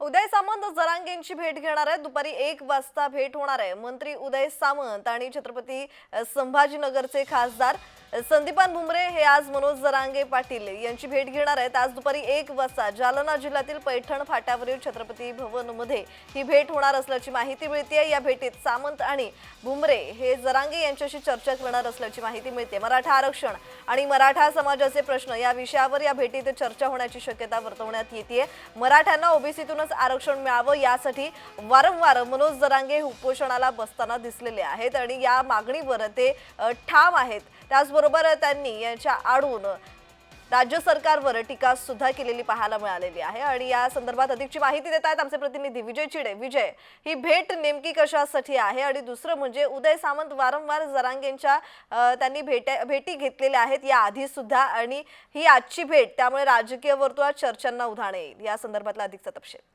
उदय सामंत जरांगेंची भेट घेणार आहेत। दुपारी 1 वाजता भेट होणार आहे। मंत्री उदय सामंत आणि छत्रपती संभाजीनगरचे खासदार संदीपान भुमरे हे आज मनोज जरांगे पाटील यांची भेट घेणार आहेत। आज दुपारी 1 वाजता जालना जिल्ह्यातील पैठण फाट्यावरील छत्रपती भवन मध्ये ही भेट होणार असल्याची माहिती मिळते। या भेटीत सामंत आणि भुमरे हे जरांगे यांच्याशी चर्चा करणार असल्याची माहिती मिळते। मराठा आरक्षण आणि मराठा समाजाचे प्रश्न या विषयावर या भेटीत चर्चा होण्याची शक्यता वर्तवण्यात येते। मराठ्यांना ओबीसीतून आरक्षण मिळावं यासाठी वारंवार मनोज जरांगे उपोषणाला बसताना दिसलेले आहेत आणि या मागणीवर ते ठाम आहेत। त्याचबरोबर त्यांनी यांच्या आडून राज्य सरकारवर टीका सुद्धा केलेली पाहायला मिळालेली आहे। आणि या संदर्भात अधिकची माहिती देत आहेत आमचे प्रतिनिधी विजय चिडे। विजय, ही भेट नेमकी कशासाठी आहे आणि दुसरं म्हणजे उदय सामंत वारंवार जरांगेंच्या त्यांनी भेटी घेतलेल्या आहेत या आधी सुद्धा, आणि ही आजची भेट त्यामुळे राजकीय वर्तुळात चर्चांना उधाण येईल। या संदर्भातला अधिकचा तपशील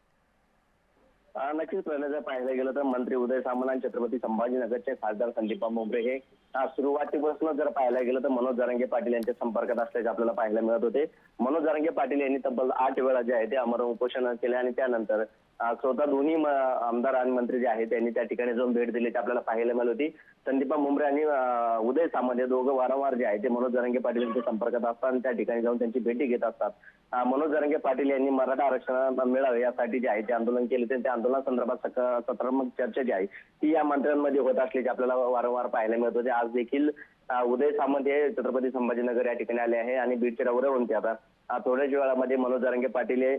नक्कीच जर पाहिलं गेलं तर मंत्री उदय सामंत आणि छत्रपती संभाजीनगरचे खासदार संदीपान भुमरे हे सुरुवातीपासून जर पाहायला गेलं तर मनोज जरांगे पाटील यांच्या संपर्कात असल्याचे आपल्याला पाहायला मिळत होते। मनोज जरांगे पाटील यांनी तब्बल 8 वेळा जे आहे ते आमरण उपोषण केले आणि त्यानंतर स्वतः दोन्ही आमदार आणि मंत्री जे आहेत त्यांनी त्या ठिकाणी जाऊन भेट दिल्याची आपल्याला पाहायला मिळत होती। संदीपान भुमरे आणि उदय सामंत हे दोघं वारंवार जे आहे ते मनोज जरांगे पाटील यांच्या संपर्कात असतात आणि त्या ठिकाणी जाऊन त्यांची भेटी घेत असतात। मनोज जरांगे पाटील यांनी मराठा आरक्षण मिळावे यासाठी जे आहे ते आंदोलन केले होते। त्या आंदोलनासंदर्भात सकारात्मक चर्चा जी आहे ती या मंत्र्यांमध्ये होत असल्याचे आपल्याला वारंवार पाहायला मिळत होते। आज देखील उदय सामंत हे छत्रपती संभाजीनगर या ठिकाणी आले आहे आणि बीडच्या दौऱ्यावरून ते आता थोड्याच वेळामध्ये मनोज जरांगे पाटील हे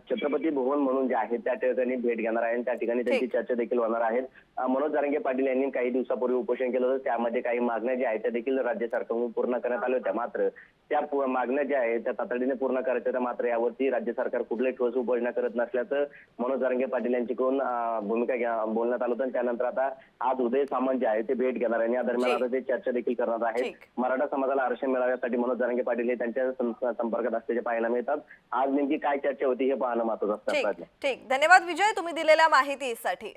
छत्रपती भवन म्हणून जे आहे त्या ठिकाणी भेट घेणार आहे आणि त्या ठिकाणी त्यांची चर्चा देखील होणार आहे। मनोज जरांगे पाटील यांनी काही दिवसापूर्वी उपोषण केलं होतं, त्यामध्ये काही मागण्या ज्या आहेत त्या देखील राज्य सरकारकडून पूर्ण करण्यात आल्या होत्या। मात्र त्या मागण्या ज्या आहेत त्या तातडीने पूर्ण करायच्या होत्या, मात्र यावरती राज्य सरकार कुठल्याही ठोस उपाययोजना करत नसल्याचं मनोज जरांगे पाटील यांच्याकडून भूमिका बोलण्यात आलं होतं। त्यानंतर आता आज उदय सामंत जे आहे ते भेट घेणार आहे आणि या दरम्यान आता ते चर्चा देखील करणार आहेत। मराठा समाजाला आरक्षण मिळाव्यासाठी मनोज जरांगे पाटील हे त्यांच्या संपर्कात असल्याचे पाहायला मिळतात। आज नेमकी काय चर्चा होती हे पाहणं महत्त्वाचं असतं। ठीक, धन्यवाद विजय तुम्ही दिलेल्या माहितीसाठी।